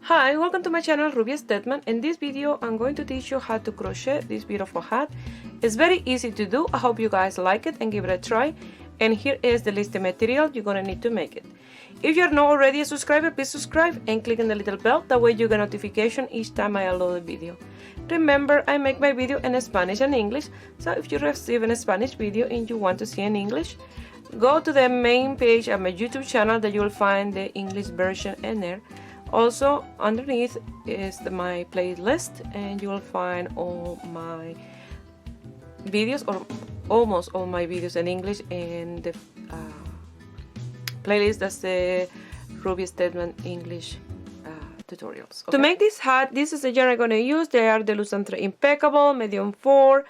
Hi, welcome to my channel Ruby Stedman. In this video I'm going to teach you how to crochet this beautiful hat. It's very easy to do. I hope you guys like it and give it a try. And here is the list of material you're gonna need to make it. If you're not already a subscriber, please subscribe and click on the little bell. That way you get notification each time I upload a video. Remember, I make my video in Spanish and English, so if you receive a Spanish video and you want to see in English, go to the main page of my YouTube channel that you will find the English version in there. Also underneath is my playlist, and you will find all my videos, or almost all my videos in English, in the playlist. That's the Ruby Stedman English tutorials. Okay? To make this hat, this is the yarn I'm going to use. They are the Lucentra Impeccable medium 4,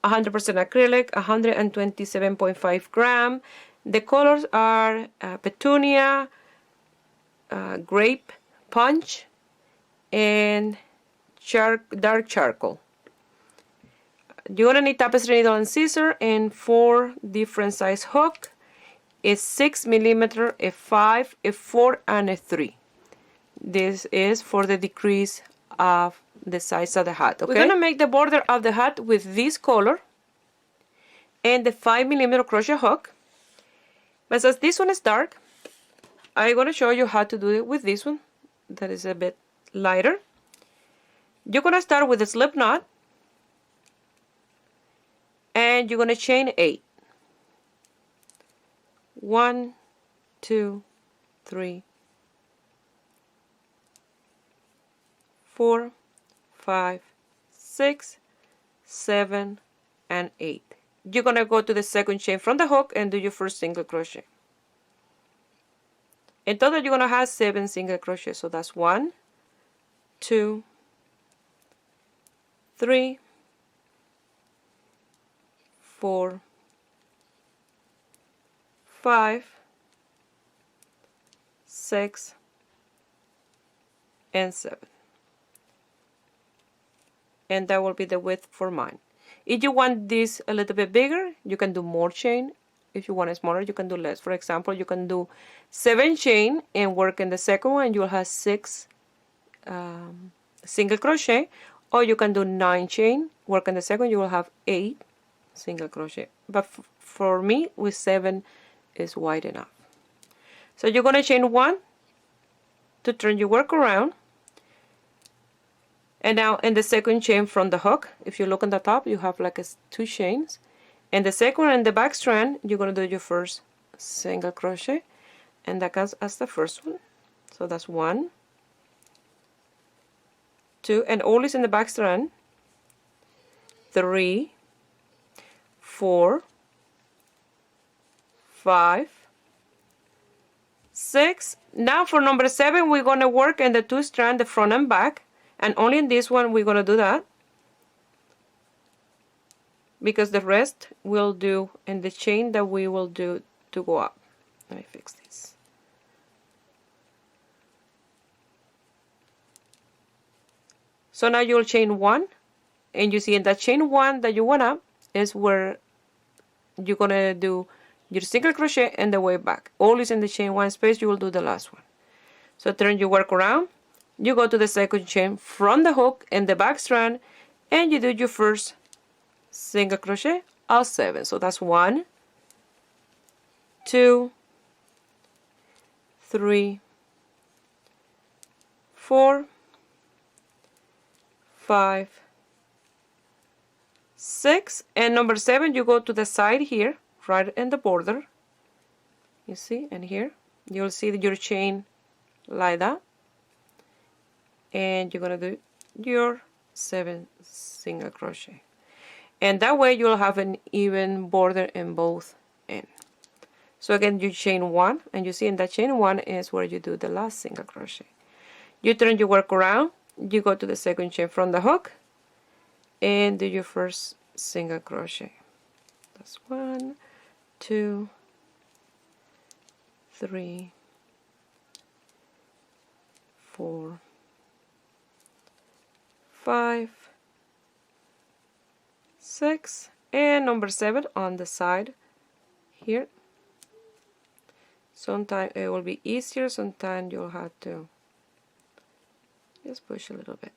100% acrylic, 127.5 gram. The colors are petunia, grape punch, and dark charcoal. You're gonna need tapestry needle and scissor and 4 different size hook. It's 6mm, a 5, a 4, and a 3. This is for the decrease of the size of the hat. Okay? We're gonna make the border of the hat with this color and the 5mm crochet hook. But since this one is dark, I'm gonna show you how to do it with this one that is a bit lighter. You're gonna start with a slip knot, and you're gonna chain 8. 1, 2, 3, 4, 5, 6, 7, and 8. You're gonna go to the second chain from the hook and do your first single crochet. In total, you're gonna have 7 single crochets. So that's 1, 2, 3, 4, 5, 6, and 7. And that will be the width for mine. If you want this a little bit bigger, you can do more chain. If you want it smaller, you can do less. For example, you can do 7 chain and work in the second one, and you'll have 6 single crochet. Or you can do 9 chain, work in the second, you will have 8 single crochet. But for me, with 7 is wide enough. So you're going to chain 1 to turn your work around. And now in the second chain from the hook, if you look on the top, you have like 2 chains. And the second one in the back strand, you're going to do your first single crochet, and that counts as the first one. So that's 1, 2, and always in the back strand, 3, 4, 5, 6. Now for number 7, we're going to work in the 2 strands, the front and back, and only in this one we're going to do that, because the rest we'll do in the chain that we will do to go up. Let me fix this. So now you'll chain 1, and you see in that chain 1 that you went up is where you're gonna do your single crochet and the way back. Always in the chain 1 space you will do the last one. So turn your work around, you go to the second chain from the hook in the back strand, and you do your first single crochet of 7. So that's 1, 2, 3, 4, 5, 6, and number 7 you go to the side here, right in the border. You see, and here you'll see your chain like that, and you're gonna do your 7 single crochet. And that way you'll have an even border in both ends. So again, you chain 1, and you see in that chain 1 is where you do the last single crochet. You turn your work around, you go to the second chain from the hook, and do your first single crochet. That's 1, 2, 3, 4, 5, 6, and number 7 on the side here. Sometimes it will be easier, sometimes you'll have to just push a little bit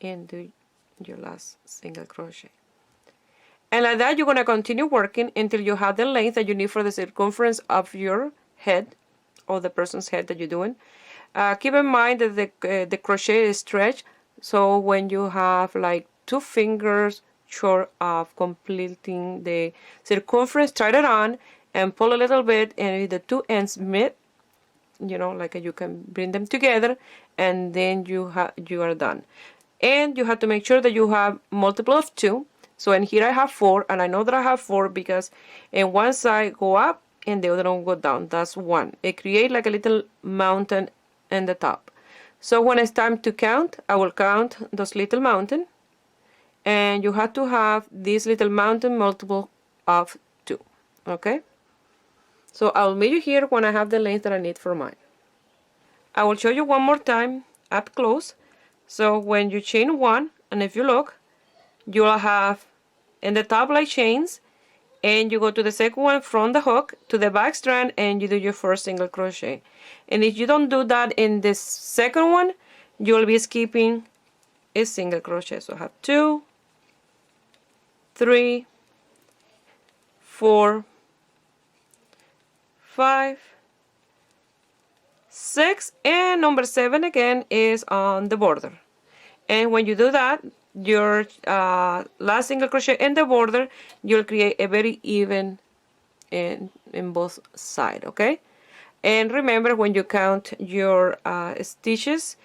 and do your last single crochet. And like that, you're going to continue working until you have the length that you need for the circumference of your head, or the person's head that you're doing. Keep in mind that the crochet is stretched, so when you have like 2 fingers short of completing the circumference, try it on and pull a little bit, and the 2 ends meet, you know, like you can bring them together, and then you are done. And you have to make sure that you have multiple of 2. So in here I have 4, and I know that I have 4 because in one side go up and the other one go down. That's 1. It creates like a little mountain in the top. So when it's time to count, I will count those little mountain, and you have to have this little mountain multiple of 2. Okay? So I'll meet you here when I have the length that I need for mine. I will show you one more time up close. So when you chain 1, and if you look, you will have in the top like chains, and you go to the second one from the hook to the back strand, and you do your first single crochet. And if you don't do that in this second one, you will be skipping a single crochet. So I have 2, 3, 4, 5, 6, and number 7 again is on the border. And when you do that, your last single crochet in the border, you'll create a very even in both sides. Okay? And remember, when you count your stitches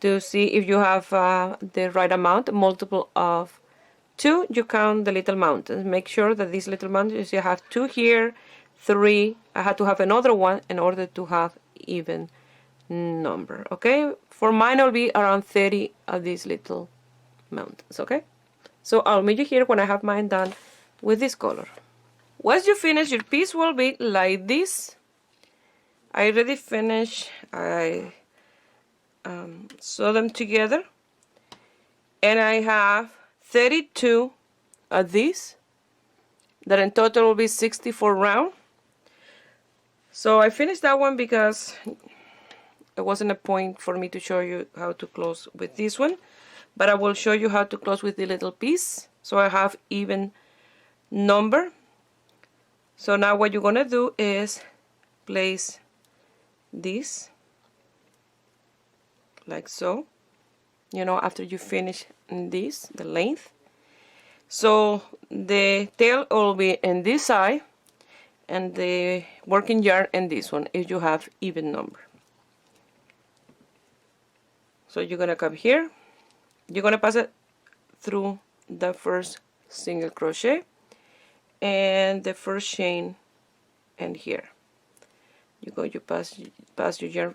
to see if you have the right amount, multiple of 2, you count the little mountains. Make sure that these little mountains, you have 2 here, 3. I had to have another one in order to have even number. Okay? For mine, it'll be around 30 of these little mountains. Okay? So I'll meet you here when I have mine done with this color. Once you finish, your piece will be like this. I already finished. I sew them together, and I have 32 of these, that in total will be 64 round. So I finished that one because it wasn't a point for me to show you how to close with this one, but I will show you how to close with the little piece, so I have even number. So now what you're gonna do is place this like so, you know, after you finish this, the length. So the tail will be in this side, and the working yarn in this one, if you have even number. So you're gonna come here, you're gonna pass it through the first single crochet and the first chain, and here you pass your yarn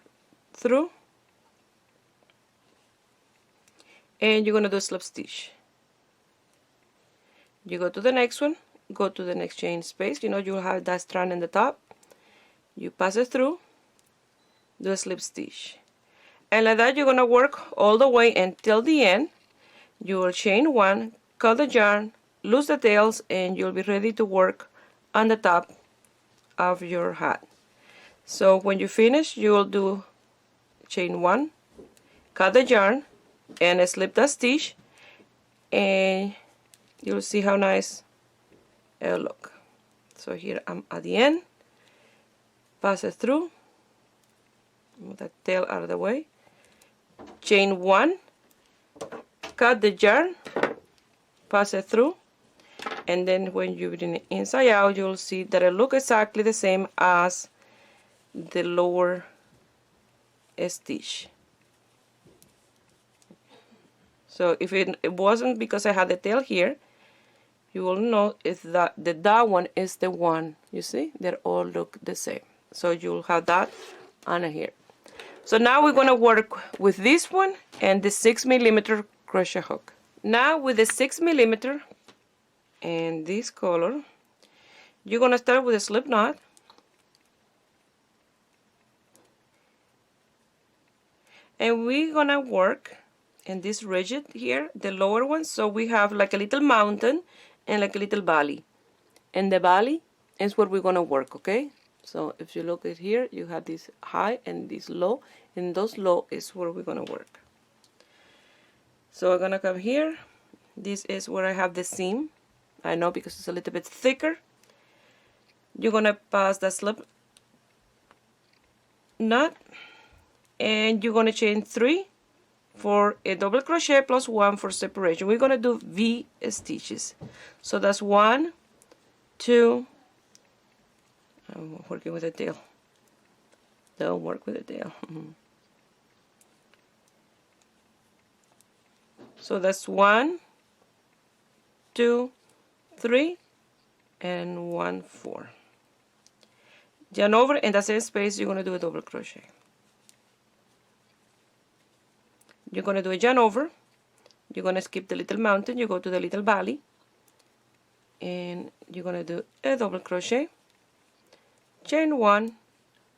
through, and you're gonna do a slip stitch. You go to the next one, go to the next chain space, you know, you'll have that strand in the top, you pass it through, do a slip stitch, and like that you're gonna work all the way until the end. You will chain 1, cut the yarn, loose the tails, and you'll be ready to work on the top of your hat. So when you finish, you will do chain 1, cut the yarn, and slip that stitch, and you'll see how nice it'll look. So here I'm at the end, pass it through, move that tail out of the way, chain 1, cut the yarn, pass it through, and then when you bring it inside out, you'll see that it looks exactly the same as the lower stitch. So if it wasn't because I had the tail here, you will know if that one is the one. You see, they all look the same. So you'll have that on here. So now we're gonna work with this one and the 6mm crochet hook. Now with the 6mm and this color, you're gonna start with a slip knot. And we're gonna work in this rigid here, the lower one, so we have like a little mountain and like a little valley. And the valley is where we're gonna work, okay? So if you look at here, you have this high and this low, and those low is where we're gonna work. So I'm gonna come here. This is where I have the seam. I know because it's a little bit thicker. You're gonna pass the slip knot and you're gonna chain 3 for a double crochet plus 1 for separation. We're gonna do V stitches. So that's 1, 2. I'm working with a tail. Don't work with a tail. So that's 1, 2, 3, and 1, 4. Yarn over, in the same space you're going to do a double crochet. You're going to do a yarn over, you're going to skip the little mountain, you go to the little valley, and you're going to do a double crochet, chain 1,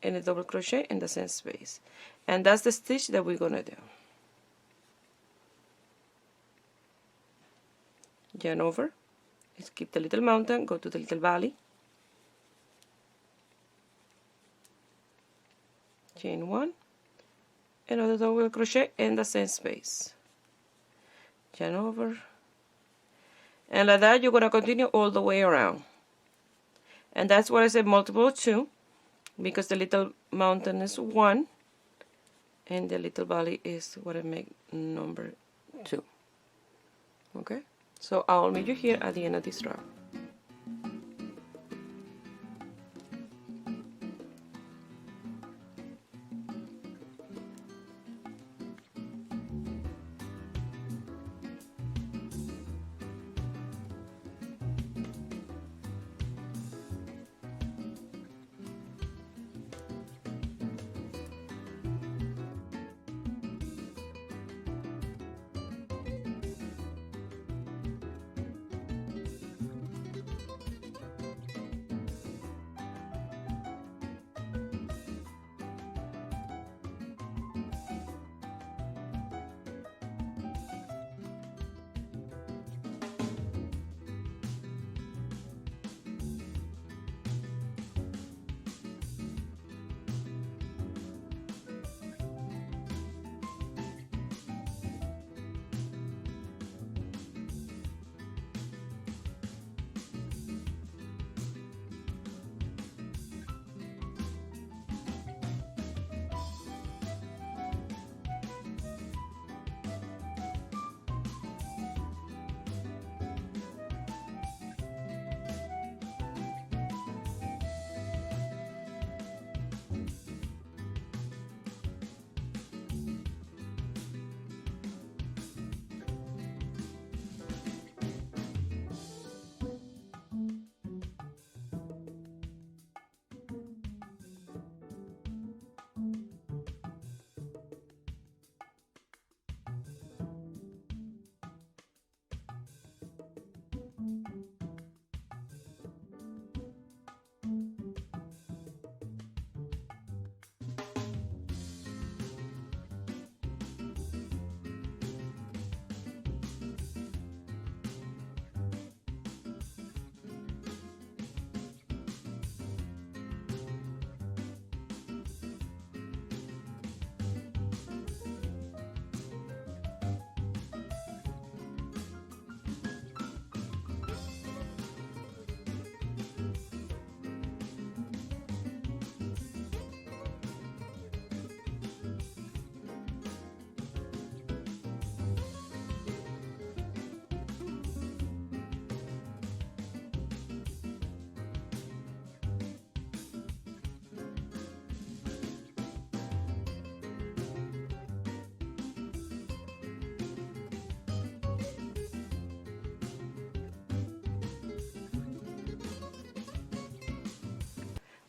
and a double crochet in the same space. And that's the stitch that we're going to do. Yarn over, skip the little mountain, go to the little valley, chain 1, another double crochet in the same space, yarn over, and like that you're going to continue all the way around. And that's what I said multiple of 2, because the little mountain is 1 and the little valley is what I make number 2. Okay, so I'll meet you here at the end of this round.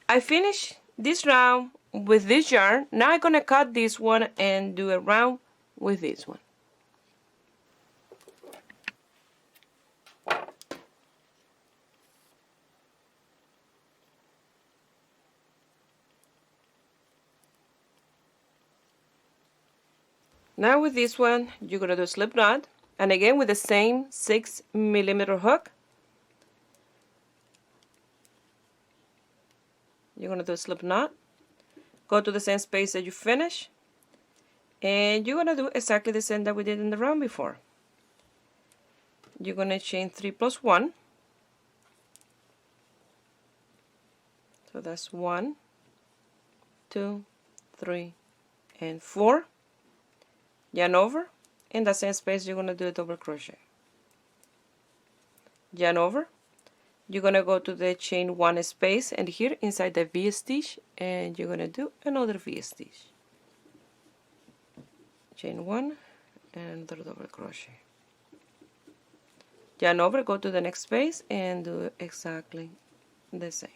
I finished this round with this yarn. Now I'm gonna cut this one and do a round with this one. Now with this one, you're gonna do a slip knot, and again with the same 6mm hook. You're gonna do a slip knot, go to the same space that you finish, And you're gonna do exactly the same that we did in the round before. You're gonna chain 3 plus 1. So that's 1, 2, 3, and 4. Yarn over. In the same space, you're gonna do a double crochet. Yarn over. You're gonna go to the chain 1 space, and here inside the V stitch, and you're gonna do another V stitch. Chain 1 and another double crochet. Yarn over, go to the next space and do exactly the same.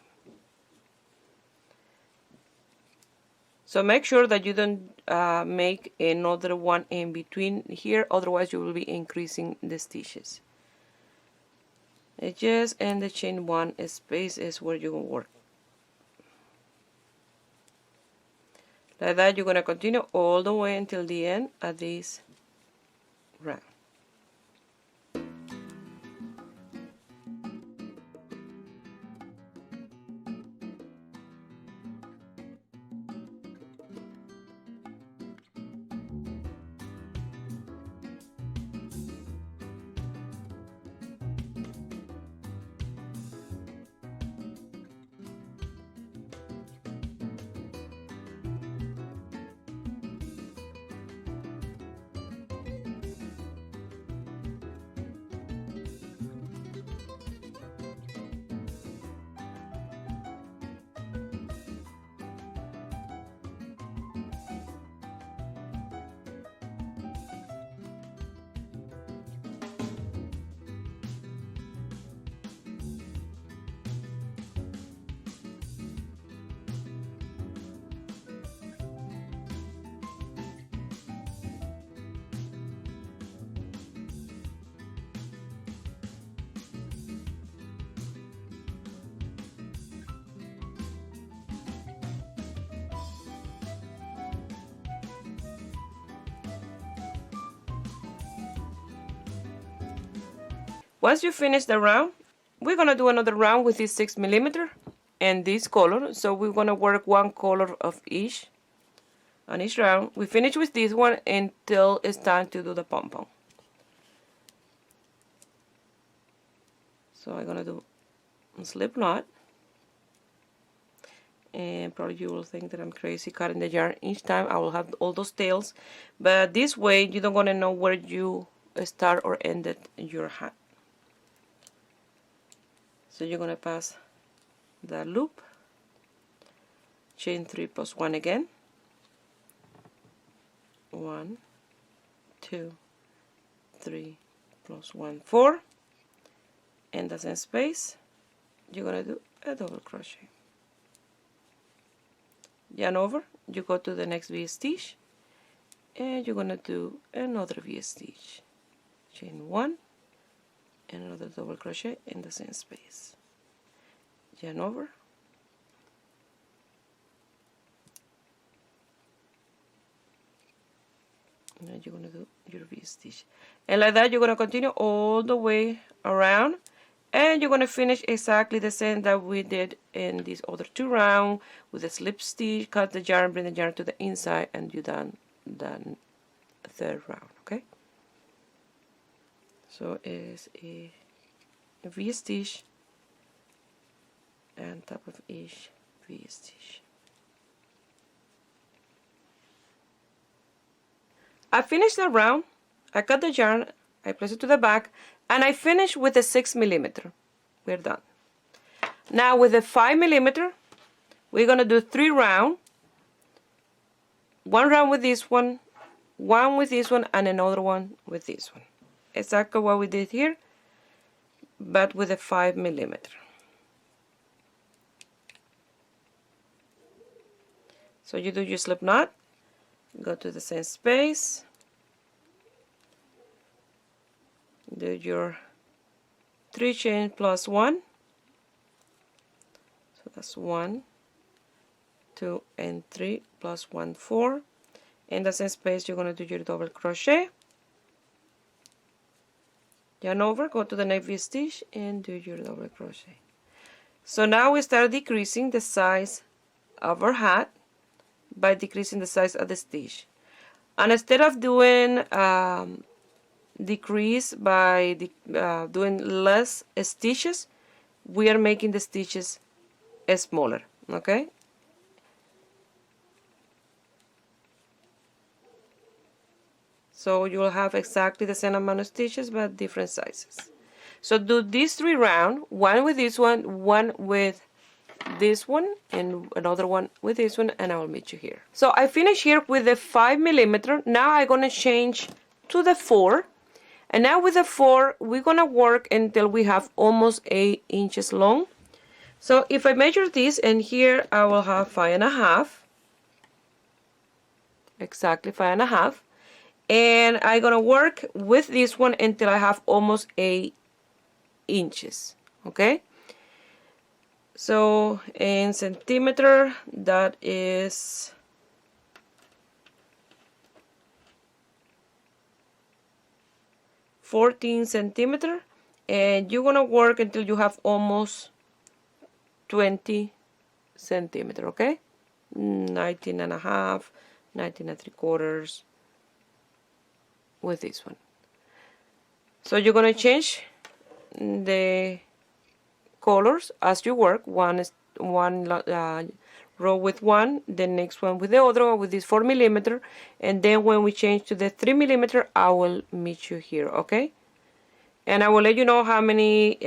So make sure that you don't make another one in between here, otherwise you will be increasing the stitches. Edges and the chain 1 space is where you will work. Like that, you're going to continue all the way until the end of this round. Once you finish the round, we're going to do another round with this 6mm and this color. So we're going to work one color of each on each round. We finish with this one until it's time to do the pom-pom. So I'm going to do a slip knot. And probably you will think that I'm crazy cutting the yarn each time. I will have all those tails. But this way you don't want to know where you start or ended your hat. So you're going to pass the loop, chain 3 plus 1 again, 1, 2, 3 plus 1, 4, and the same space, you're going to do a double crochet. Yarn over, you go to the next V stitch, and you're going to do another V stitch, chain 1, and another double crochet in the same space. Yarn over, and you're going to do your V stitch, and like that you're going to continue all the way around, and you're going to finish exactly the same that we did in these other two rounds with a slip stitch, cut the yarn, bring the yarn to the inside, and you're done third round. Okay, so it's a V stitch and top of each V stitch. I finished the round, I cut the yarn, I place it to the back, and I finish with a 6mm. We're done. Now with a 5mm, we're going to do 3 rounds. One round with this one with this one, and another one with this one. Exactly what we did here, but with a 5mm. So you do your slip knot, go to the same space, do your 3 chain plus 1, so that's 1, 2, and 3 plus 1, 4. In the same space you're going to do your double crochet, yarn over, go to the next V stitch, and do your double crochet. So now we start decreasing the size of our hat by decreasing the size of the stitch. And instead of doing decrease by doing less stitches, we are making the stitches smaller, okay? So you'll have exactly the same amount of stitches but different sizes. So do these 3 rounds, one with this one with this one, and another one with this one, and I will meet you here. So I finished here with the 5mm. Now I'm gonna change to the 4, and now with the 4 we're gonna work until we have almost 8 inches long. So if I measure this, and here I will have 5.5, exactly 5.5, and I'm gonna work with this one until I have almost 8 inches, okay? So in centimeter, that is 14 centimeter, and you're gonna work until you have almost 20 centimeter, okay? 19.5, 19.75 with this one. So you're gonna change the colors as you work. One row with one, the next one with the other one with this 4mm, and then when we change to the 3mm, I will meet you here, okay? And I will let you know how many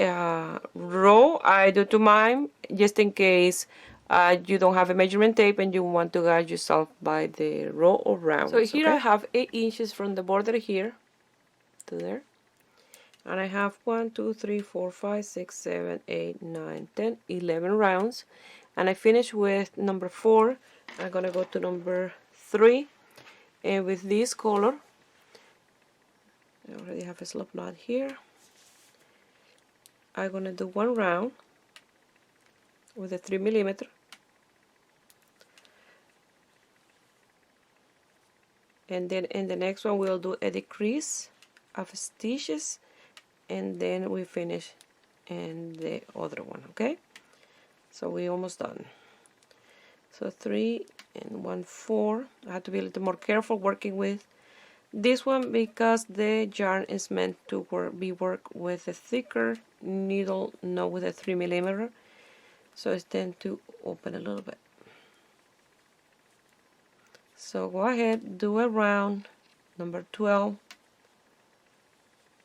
row I do to mine, just in case you don't have a measurement tape and you want to guide yourself by the row or rounds. So here okay? I have 8 inches from the border here to there. And I have 1, 2, 3, 4, 5, 6, 7, 8, 9, 10, 11 rounds. And I finish with number 4. I'm going to go to number 3. And with this color, I already have a slip knot here. I'm going to do 1 round with a 3mm. And then in the next one, we'll do a decrease of stitches. And then we finish in the other one, okay? So we're almost done. So 3 and 1, 4. I have to be a little more careful working with this one because the yarn is meant to be worked with a thicker needle, not with a 3mm. So it's tend to open a little bit. So go ahead, do a round number 12.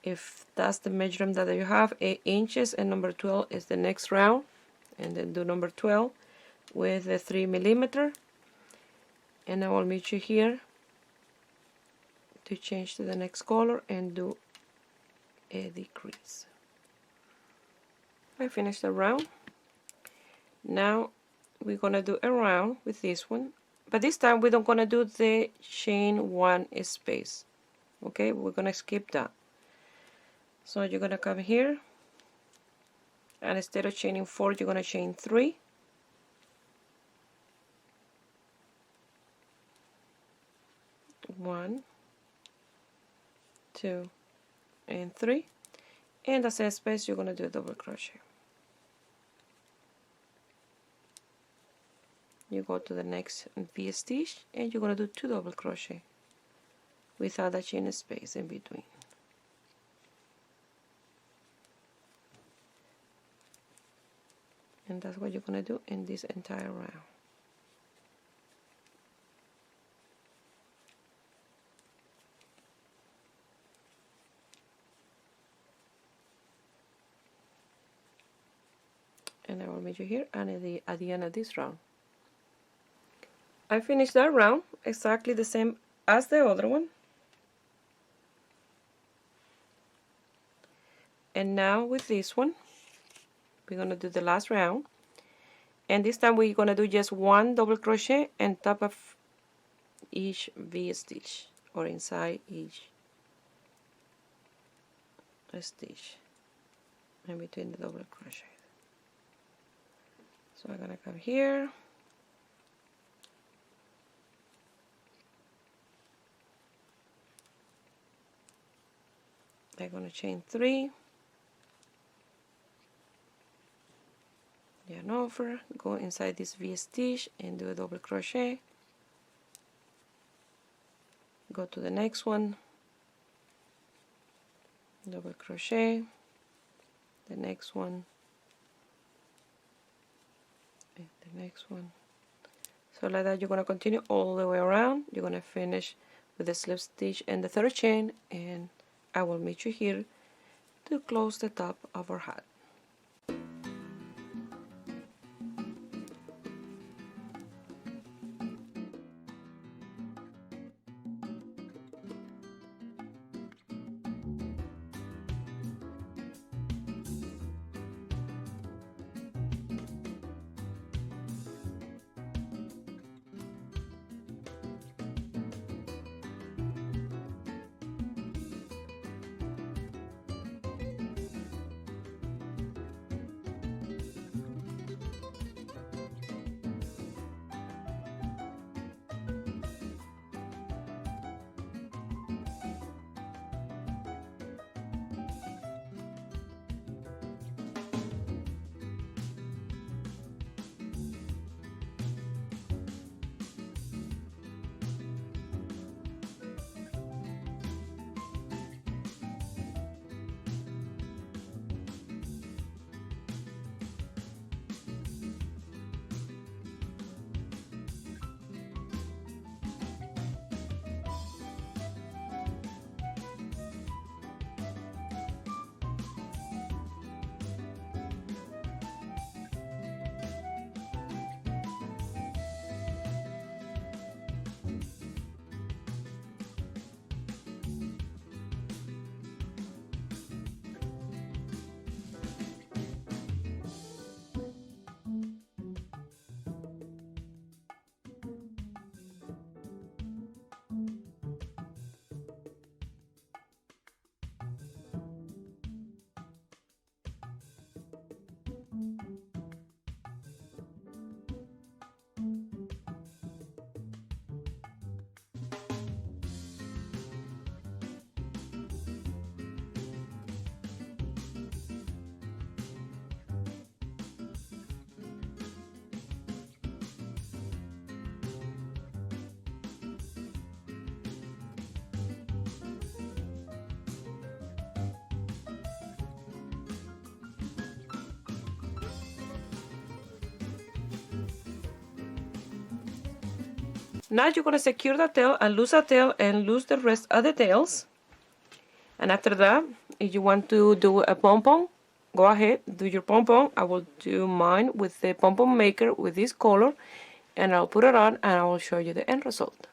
If that's the measurement that you have, 8 inches, and number 12 is the next round, and then do number 12 with a 3mm, and I will meet you here to change to the next color and do a decrease. I finished the round. Now we're gonna do a round with this one, but this time we don't gonna do the chain 1 space, okay? We're gonna skip that. So you're gonna come here, and instead of chaining 4, you're gonna chain 3. One, 2, and 3, and the same space you're gonna do a double crochet. You go to the next V stitch, and you're gonna do 2 double crochet without a chain space in between. And that's what you're going to do in this entire round. And I will meet you here and at the end of this round. I finished that round exactly the same as the other one. And now with this one, we're going to do the last round, and this time we're going to do just 1 double crochet on top of each V stitch, or inside each stitch in between the double crochet. So I'm going to come here, I'm going to chain 3, yarn over, go inside this V stitch and do a double crochet, go to the next one, double crochet, the next one, and the next one. So like that, you're going to continue all the way around. You're going to finish with the slip stitch and the third chain, and I will meet you here to close the top of our hat. Now you're going to secure the tail and lose the rest of the tails. And after that, if you want to do a pom-pom, go ahead, do your pom-pom. I will do mine with the pom-pom maker with this color, and I'll put it on and I will show you the end result.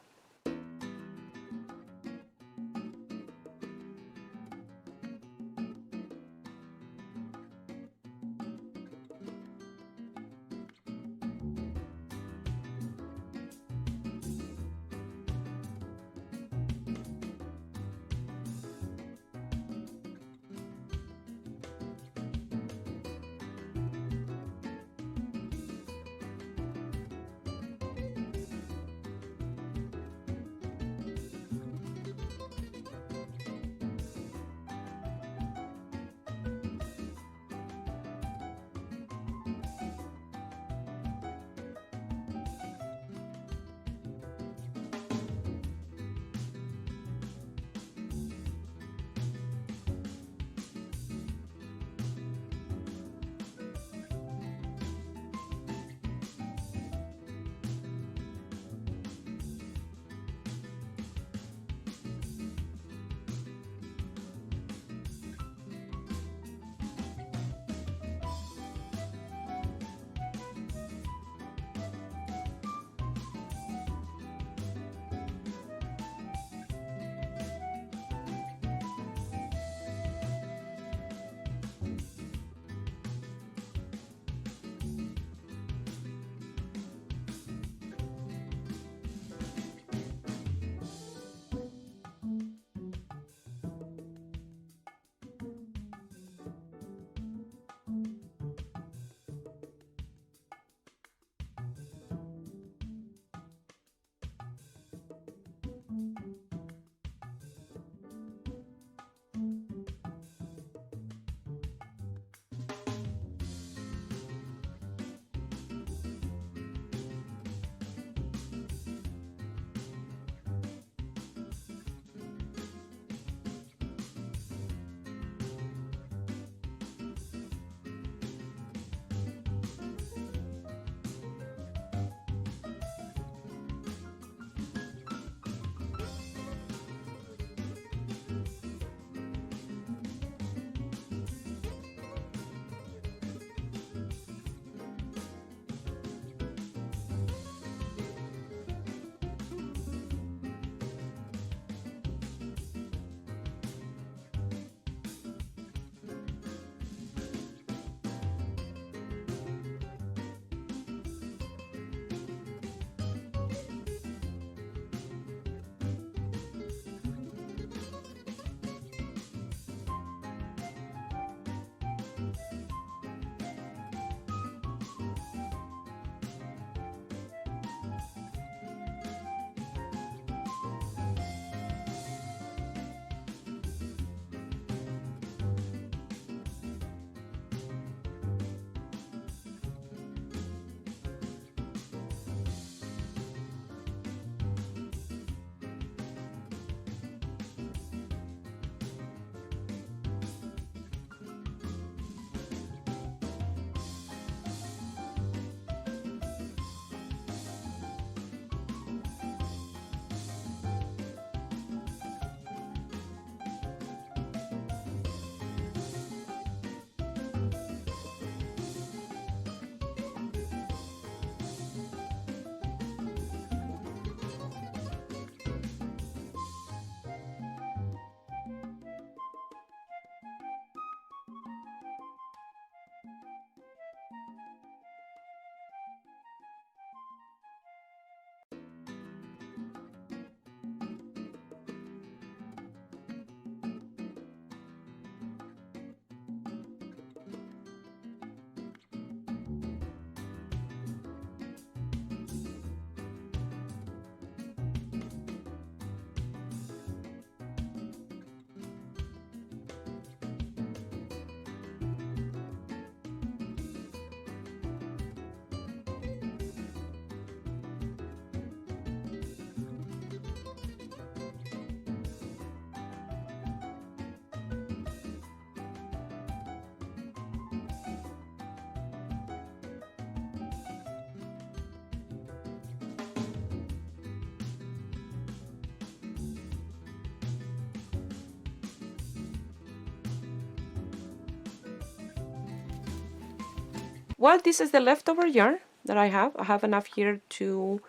Well, this is the leftover yarn that I have. I have enough here to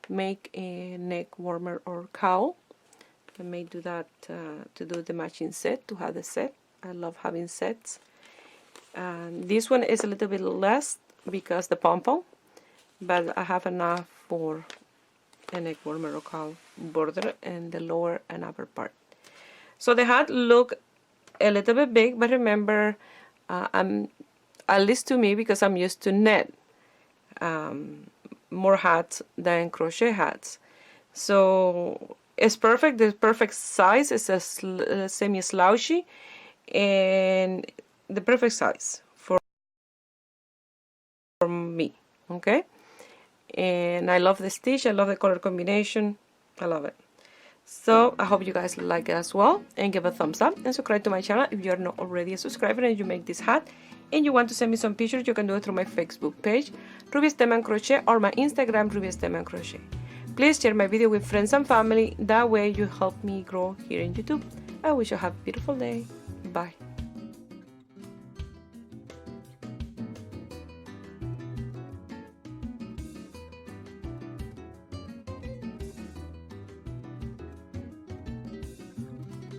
make a neck warmer or cowl. I may do that to do the matching set, to have the set. I love having sets. And this one is a little bit less because the pom-pom, but I have enough for a neck warmer or cowl border and the lower and upper part. So the hat look a little bit big, but remember, at least to me, because I'm used to net more hats than crochet hats. So it's perfect. The perfect size is a semi-slouchy, and the perfect size for me. Okay, and I love the stitch. I love the color combination. I love it. So I hope you guys like it as well, and give a thumbs up and subscribe to my channel if you're not already a subscriber and you make this hat and you want to send me some pictures. You can do it through my Facebook page, Ruby Stem and Crochet, or my Instagram, Ruby Stem and Crochet. Please share my video with friends and family. That way you help me grow here in YouTube. I wish you have a beautiful day. Bye.